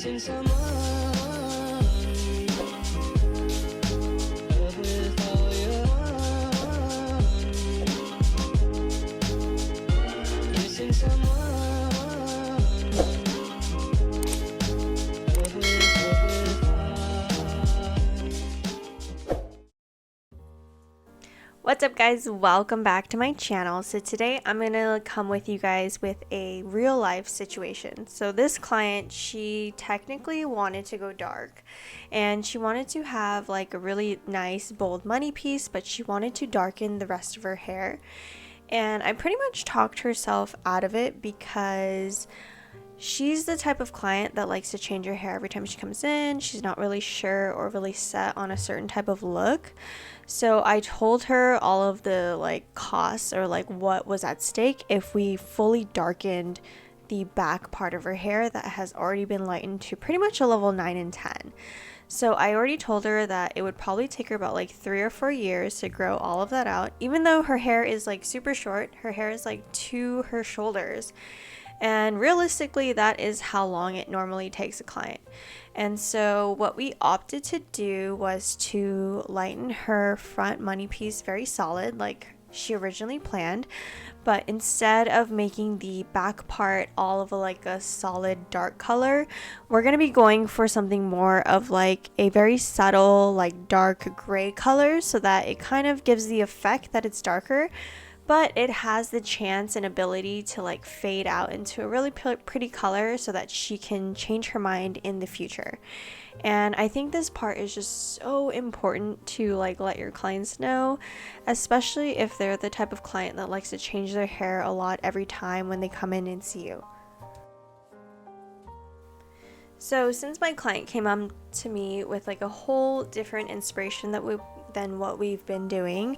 missing someone. Love with all your heart. Missing someone. Love with heart. What's up, guys? Welcome back to my channel. So today I'm gonna come with you guys with a real life situation. So this client, she technically wanted to go dark and she wanted to have like a really nice bold money piece, but she wanted to darken the rest of her hair. And I pretty much talked herself out of it because she's the type of client that likes to change her hair every time she comes in. She's not really sure or really set on a certain type of look. So I told her all of the like costs or like what was at stake if we fully darkened the back part of her hair that has already been lightened to pretty much a level 9 and 10. So I already told her that it would probably take her about like 3 or 4 years to grow all of that out. Even though her hair is like super short, her hair is like to her shoulders. And realistically, that is how long it normally takes a client. And so what we opted to do was to lighten her front money piece very solid like she originally planned. But instead of making the back part all of a solid dark color, we're going to be going for something more of like a very subtle like dark gray color so that it kind of gives the effect that it's darker, but it has the chance and ability to like fade out into a really pretty color so that she can change her mind in the future. And I think this part is just so important to like let your clients know, especially if they're the type of client that likes to change their hair a lot every time when they come in and see you. So since my client came up to me with like a whole different inspiration than what we've been doing,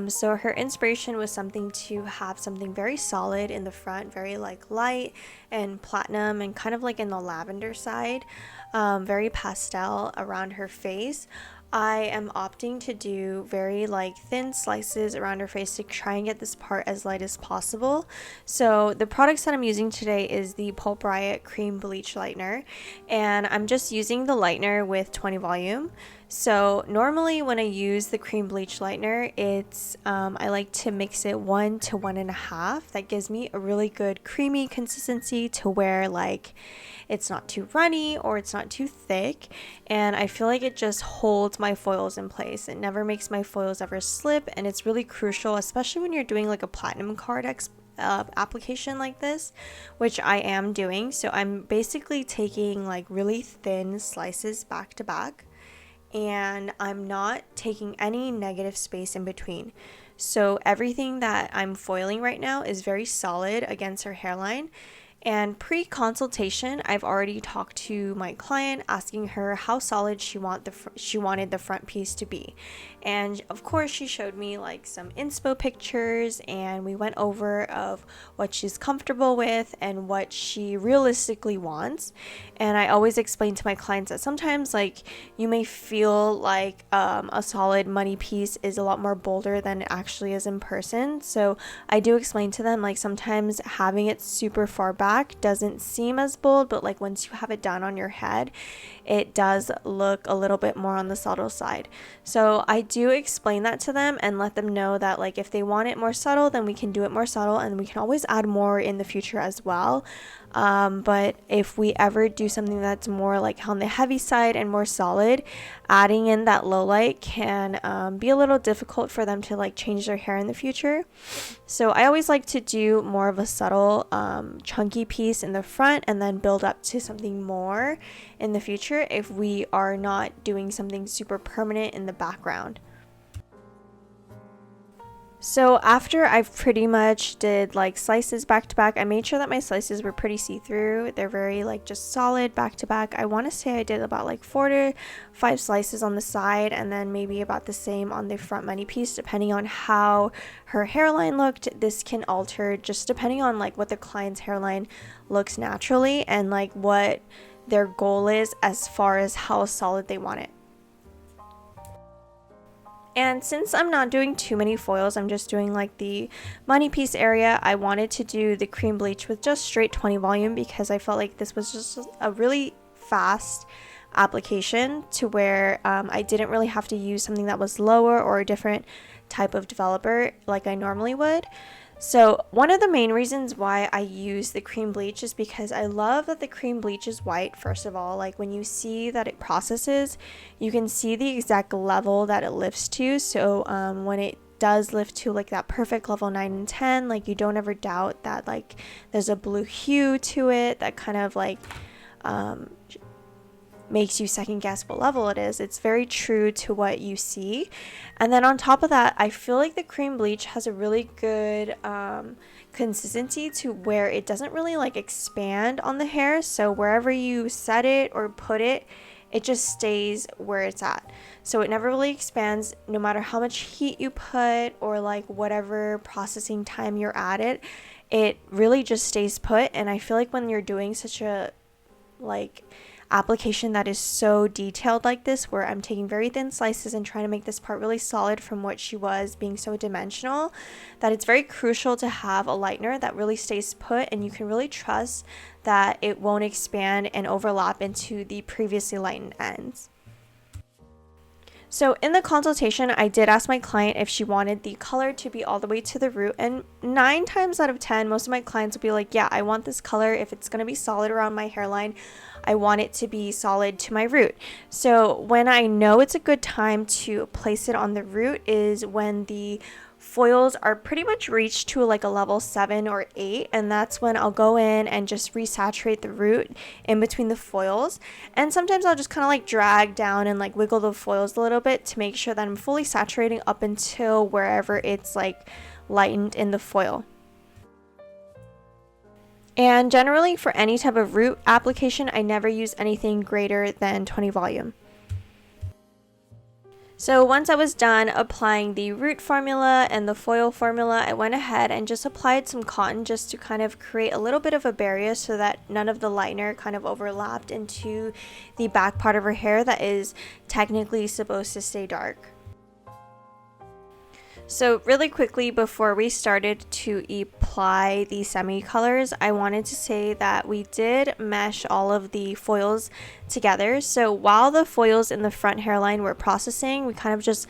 so her inspiration was something to have something very solid in the front, very like light and platinum and kind of like in the lavender side, very pastel around her face. I am opting to do very like thin slices around her face to try and get this part as light as possible. So the products that I'm using today is the Pulp Riot Cream Bleach Lightener, and I'm just using the lightener with 20 volume. So normally when I use the cream bleach lightener, it's I like to mix it 1 to 1.5. That gives me a really good creamy consistency to where like it's not too runny or it's not too thick, and I feel like it just holds my foils in place. It never makes my foils ever slip, and it's really crucial, especially when you're doing like a platinum card application like this, which I am doing. So I'm basically taking like really thin slices back to back, and I'm not taking any negative space in between. So everything that I'm foiling right now is very solid against her hairline. And pre-consultation, I've already talked to my client asking her how solid she wanted the front piece to be. And of course, she showed me like some inspo pictures, and we went over of what she's comfortable with and what she realistically wants. And I always explain to my clients that sometimes like you may feel like a solid money piece is a lot more bolder than it actually is in person. So I do explain to them like sometimes having it super far back doesn't seem as bold, but like once you have it done on your head, it does look a little bit more on the subtle side. So I do explain that to them and let them know that like if they want it more subtle, then we can do it more subtle, and we can always add more in the future as well. But if we ever do something that's more like on the heavy side and more solid, adding in that low light can be a little difficult for them to like change their hair in the future. So I always like to do more of a subtle chunky piece in the front and then build up to something more in the future if we are not doing something super permanent in the background. So after I've pretty much did like slices back to back, I made sure that my slices were pretty see-through. They're very like just solid back to back. I want to say I did about like 4 to 5 slices on the side, and then maybe about the same on the front money piece, depending on how her hairline looked. This can alter just depending on like what the client's hairline looks naturally and like what their goal is as far as how solid they want it. And since I'm not doing too many foils, I'm just doing like the money piece area, I wanted to do the cream bleach with just straight 20 volume because I felt like this was just a really fast application to where I didn't really have to use something that was lower or a different type of developer like I normally would. So one of the main reasons why I use the cream bleach is because I love that the cream bleach is white. First of all, like when you see that it processes, you can see the exact level that it lifts to. So when it does lift to like that perfect level 9 and 10, like you don't ever doubt that like there's a blue hue to it that kind of like makes you second guess what level it is. It's very true to what you see. And then on top of that, I feel like the cream bleach has a really good consistency to where it doesn't really like expand on the hair. So wherever you set it or put it, it just stays where it's at. So it never really expands no matter how much heat you put or like whatever processing time you're at it. It really just stays put. And I feel like when you're doing such a like application that is so detailed like this, where I'm taking very thin slices and trying to make this part really solid from what she was being so dimensional, that it's very crucial to have a lightener that really stays put and you can really trust that it won't expand and overlap into the previously lightened ends. So in the consultation, I did ask my client if she wanted the color to be all the way to the root, and 9 times out of 10, most of my clients will be like, yeah, I want this color. If it's going to be solid around my hairline, I want it to be solid to my root. So when I know it's a good time to place it on the root is when the foils are pretty much reached to like a level 7 or 8, and that's when I'll go in and just resaturate the root in between the foils. And sometimes I'll just kind of like drag down and like wiggle the foils a little bit to make sure that I'm fully saturating up until wherever it's like lightened in the foil. And generally for any type of root application, I never use anything greater than 20 volume. So once I was done applying the root formula and the foil formula, I went ahead and just applied some cotton just to kind of create a little bit of a barrier so that none of the lightener kind of overlapped into the back part of her hair that is technically supposed to stay dark. So really quickly before we started to apply the semi-colors, I wanted to say that we did mesh all of the foils together. So while the foils in the front hairline were processing, we kind of just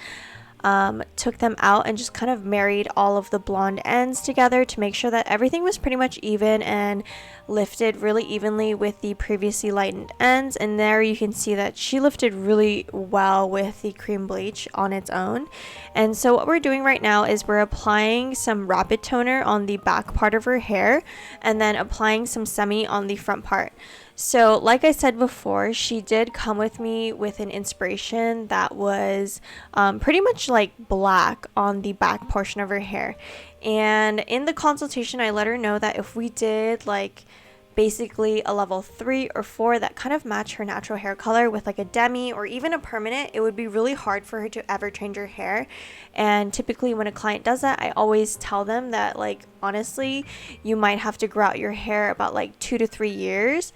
took them out and just kind of married all of the blonde ends together to make sure that everything was pretty much even and lifted really evenly with the previously lightened ends. And there you can see that she lifted really well with the cream bleach on its own. And so what we're doing right now is we're applying some rapid toner on the back part of her hair and then applying some semi on the front part. So like I said before, she did come with me with an inspiration that was pretty much like black on the back portion of her hair. And in the consultation, I let her know that if we did like basically a level 3 or 4 that kind of match her natural hair color with like a demi or even a permanent, it would be really hard for her to ever change her hair. And typically when a client does that, I always tell them that like honestly, you might have to grow out your hair about like 2 to 3 years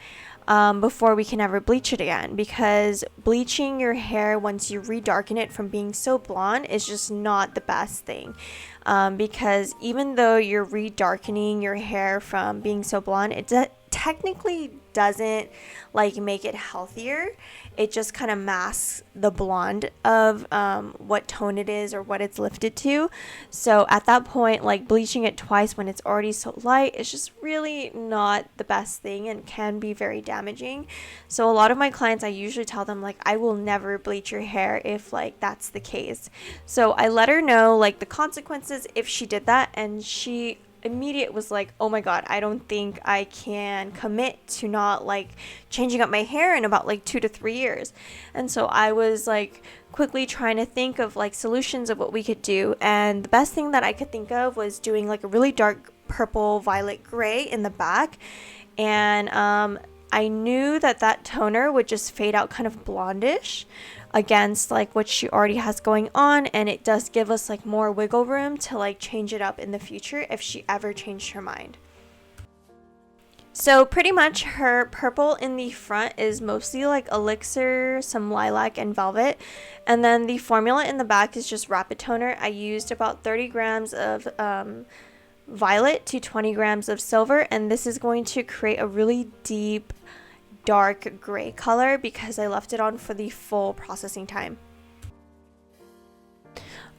before we can ever bleach it again, because bleaching your hair once you redarken it from being so blonde is just not the best thing. Because even though you're redarkening your hair from being so blonde, it technically doesn't like make it healthier. It just kind of masks the blonde of what tone it is or what it's lifted to. So at that point, like bleaching it twice when it's already so light is just really not the best thing and can be very damaging. So a lot of my clients, I usually tell them like, I will never bleach your hair if like that's the case. So I let her know like the consequences if she did that, and she immediate was like, oh my god, I don't think I can commit to not like changing up my hair in about like 2 to 3 years. And so I was like quickly trying to think of like solutions of what we could do, and the best thing that I could think of was doing like a really dark purple violet gray in the back. And I knew that that toner would just fade out kind of blondish against like what she already has going on, and it does give us like more wiggle room to like change it up in the future if she ever changed her mind. So pretty much her purple in the front is mostly like elixir, some lilac and velvet, and then the formula in the back is just rapid toner. I used about 30 grams of violet to 20 grams of silver, and this is going to create a really deep dark gray color because I left it on for the full processing time.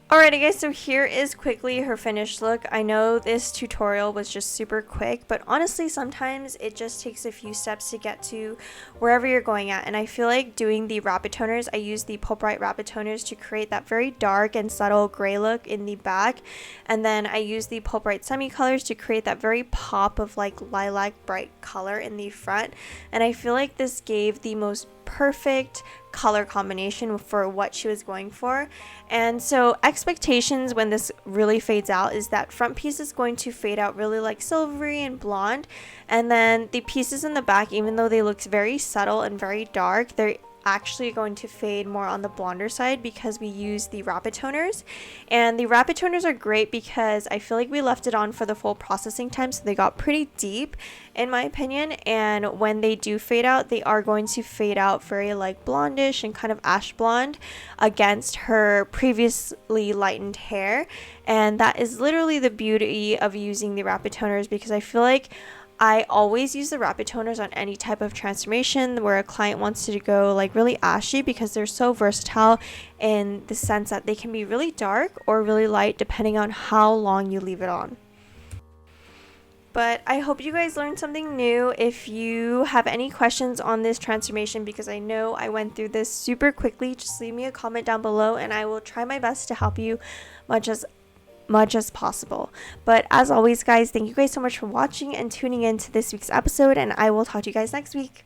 Alrighty guys, so here is quickly her finished look. I know this tutorial was just super quick, but honestly sometimes it just takes a few steps to get to wherever you're going at. And I feel like doing the rapid toners, I use the Pulp Bright rapid toners to create that very dark and subtle gray look in the back. And then I use the Pulp Bright semi colors to create that very pop of like lilac bright color in the front. And I feel like this gave the most perfect color combination for what she was going for. And so expectations when this really fades out is that front piece is going to fade out really like silvery and blonde, and then the pieces in the back, even though they look very subtle and very dark, they're actually going to fade more on the blonder side because we use the rapid toners. And the rapid toners are great because I feel like we left it on for the full processing time, so they got pretty deep in my opinion. And when they do fade out, they are going to fade out very like blondish and kind of ash blonde against her previously lightened hair. And that is literally the beauty of using the rapid toners, because I feel like I always use the rapid toners on any type of transformation where a client wants to go like really ashy, because they're so versatile in the sense that they can be really dark or really light depending on how long you leave it on. But I hope you guys learned something new. If you have any questions on this transformation, because I know I went through this super quickly, just leave me a comment down below and I will try my best to help you much as possible. But as always guys, thank you guys so much for watching and tuning in to this week's episode, and I will talk to you guys next week.